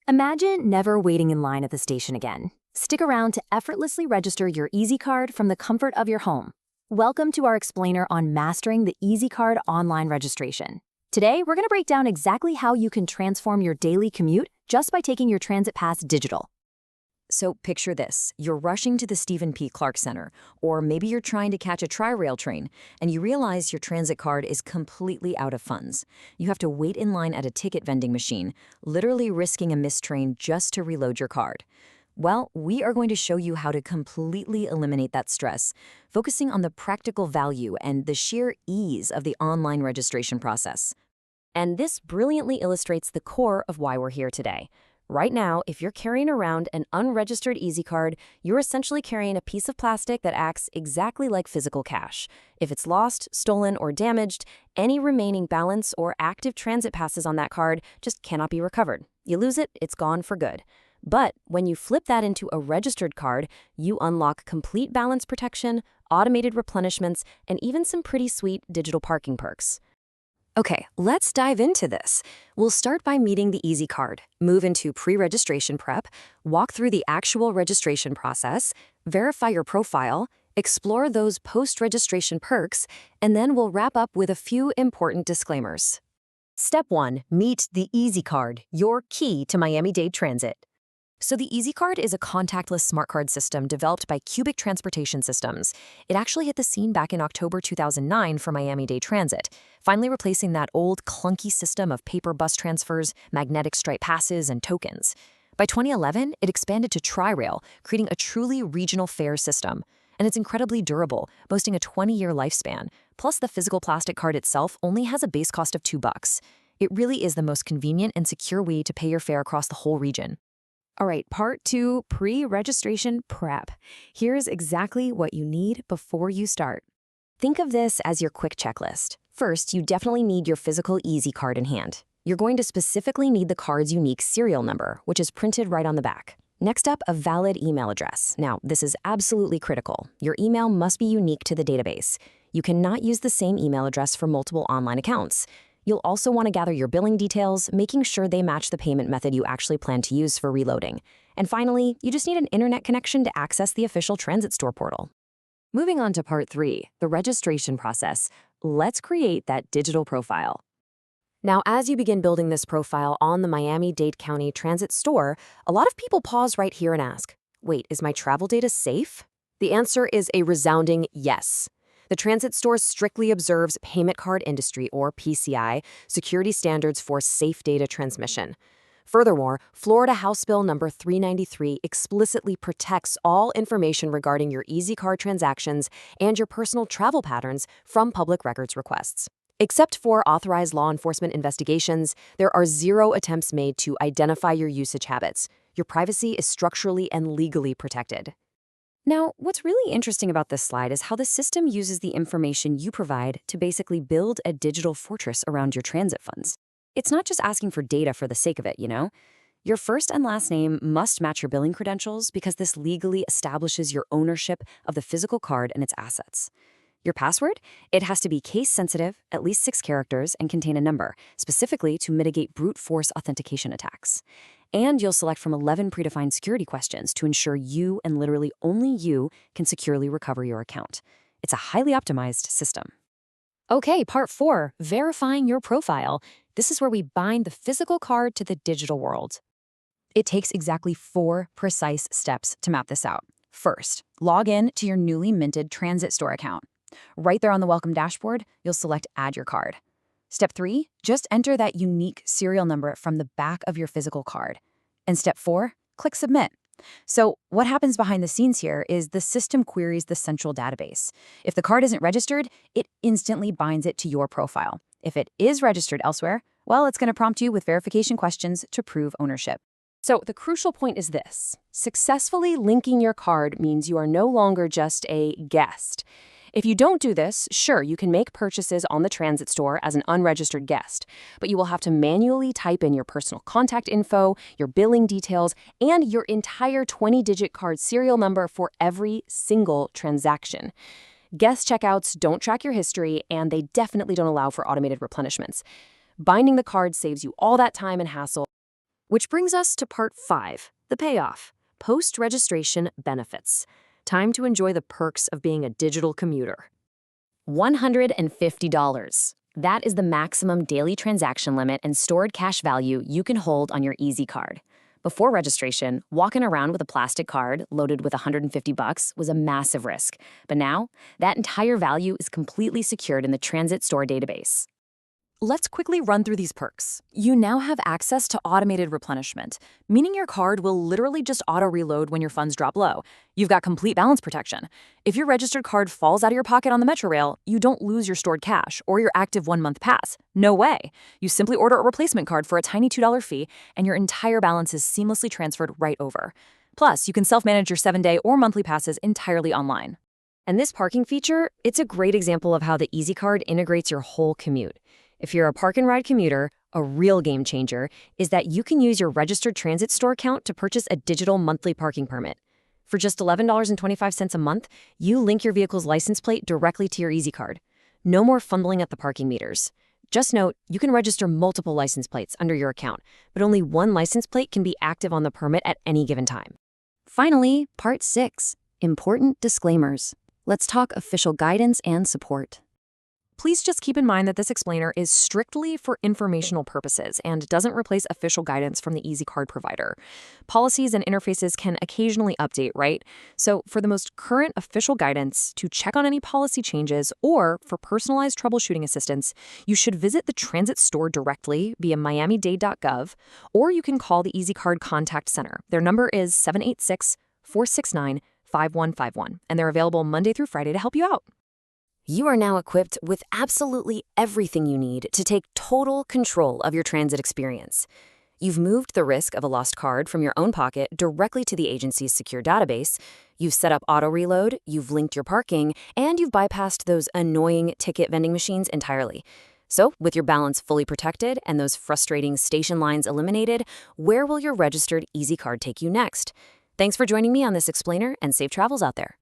Imagine never waiting in line at the station again. Stick around to effortlessly register your Easy Card from the comfort of your home. Welcome to our explainer on mastering the Easy Card online registration. Today, we're going to break down exactly how you can transform your daily commute just by taking your transit pass digital. So picture this, you're rushing to the Stephen P. Clark Center, or maybe you're trying to catch a tri-rail train, and you realize your transit card is completely out of funds. You have to wait in line at a ticket vending machine, literally risking a missed train just to reload your card. Well, we are going to show you how to completely eliminate that stress, focusing on the practical value and the sheer ease of the online registration process. And this brilliantly illustrates the core of why we're here today. Right now, if you're carrying around an unregistered Easy Card, you're essentially carrying a piece of plastic that acts exactly like physical cash. If it's lost, stolen, or damaged, any remaining balance or active transit passes on that card just cannot be recovered. You lose it, it's gone for good. But when you flip that into a registered card, you unlock complete balance protection, automated replenishments, and even some pretty sweet digital parking perks. Okay, let's dive into this. We'll start by meeting the Easy Card, move into pre-registration prep, walk through the actual registration process, verify your profile, explore those post-registration perks, and then we'll wrap up with a few important disclaimers. Step 1. Meet the Easy Card, your key to Miami-Dade Transit. So the Easy Card is a contactless smart card system developed by Cubic Transportation Systems. It actually hit the scene back in October 2009 for Miami-Dade Transit, finally replacing that old clunky system of paper bus transfers, magnetic stripe passes, and tokens. By 2011, it expanded to Tri-Rail, creating a truly regional fare system. And it's incredibly durable, boasting a 20-year lifespan. Plus, the physical plastic card itself only has a base cost of $2. It really is the most convenient and secure way to pay your fare across the whole region. All right, part 2, pre-registration prep. Here's exactly what you need before you start. Think of this as your quick checklist. First, you definitely need your physical Easy Card in hand. You're going to specifically need the card's unique serial number, which is printed right on the back. Next up, a valid email address. Now, this is absolutely critical. Your email must be unique to the database. You cannot use the same email address for multiple online accounts. You'll also want to gather your billing details, making sure they match the payment method you actually plan to use for reloading. And finally, you just need an internet connection to access the official transit store portal. Moving on to part 3, the registration process. Let's create that digital profile. Now, as you begin building this profile on the Miami-Dade County Transit Store, a lot of people pause right here and ask, wait, is my travel data safe? The answer is a resounding yes. The transit store strictly observes Payment Card Industry, or PCI, security standards for safe data transmission. Furthermore, Florida House Bill number 393 explicitly protects all information regarding your Easy Card transactions and your personal travel patterns from public records requests. Except for authorized law enforcement investigations, there are 0 attempts made to identify your usage habits. Your privacy is structurally and legally protected. Now, what's really interesting about this slide is how the system uses the information you provide to basically build a digital fortress around your transit funds. It's not just asking for data for the sake of it, you know? Your first and last name must match your billing credentials because this legally establishes your ownership of the physical card and its assets. Your password? It has to be case-sensitive, at least 6 characters, and contain a number, specifically to mitigate brute force authentication attacks. And you'll select from 11 predefined security questions to ensure you and literally only you can securely recover your account. It's a highly optimized system. Okay, part 4, verifying your profile. This is where we bind the physical card to the digital world. It takes exactly 4 precise steps to map this out. First, log in to your newly minted transit store account. Right there on the welcome dashboard, you'll select Add Your Card. Step 3, just enter that unique serial number from the back of your physical card. And step 4, click Submit. So what happens behind the scenes here is the system queries the central database. If the card isn't registered, it instantly binds it to your profile. If it is registered elsewhere, well, it's going to prompt you with verification questions to prove ownership. So the crucial point is this. Successfully linking your card means you are no longer just a guest. If you don't do this, sure, you can make purchases on the transit store as an unregistered guest, but you will have to manually type in your personal contact info, your billing details, and your entire 20-digit card serial number for every single transaction. Guest checkouts don't track your history, and they definitely don't allow for automated replenishments. Binding the card saves you all that time and hassle. Which brings us to part 5, the payoff, post-registration benefits. Time to enjoy the perks of being a digital commuter. $150. That is the maximum daily transaction limit and stored cash value you can hold on your Easy Card. Before registration, walking around with a plastic card loaded with $150 was a massive risk. But now, that entire value is completely secured in the Transit Store database. Let's quickly run through these perks. You now have access to automated replenishment, meaning your card will literally just auto-reload when your funds drop low. You've got complete balance protection. If your registered card falls out of your pocket on the Metro Rail, you don't lose your stored cash or your active 1-month pass. No way. You simply order a replacement card for a tiny $2 fee, and your entire balance is seamlessly transferred right over. Plus, you can self-manage your 7-day or monthly passes entirely online. And this parking feature, it's a great example of how the Easy Card integrates your whole commute. If you're a park and ride commuter, a real game changer is that you can use your registered Transit Store account to purchase a digital monthly parking permit. For just $11.25 a month, you link your vehicle's license plate directly to your Easy Card. No more fumbling at the parking meters. Just note, you can register multiple license plates under your account, but only one license plate can be active on the permit at any given time. Finally, Part 6, Important Disclaimers. Let's talk official guidance and support. Please just keep in mind that this explainer is strictly for informational purposes and doesn't replace official guidance from the Easy Card provider. Policies and interfaces can occasionally update, right? So for the most current official guidance, to check on any policy changes, or for personalized troubleshooting assistance, you should visit the Transit Store directly via miamidade.gov, or you can call the Easy Card Contact Center. Their number is 786-469-5151, and they're available Monday through Friday to help you out. You are now equipped with absolutely everything you need to take total control of your transit experience. You've moved the risk of a lost card from your own pocket directly to the agency's secure database. You've set up auto reload, you've linked your parking, and you've bypassed those annoying ticket vending machines entirely. So, with your balance fully protected and those frustrating station lines eliminated, where will your registered Easy Card take you next? Thanks for joining me on this explainer, and safe travels out there.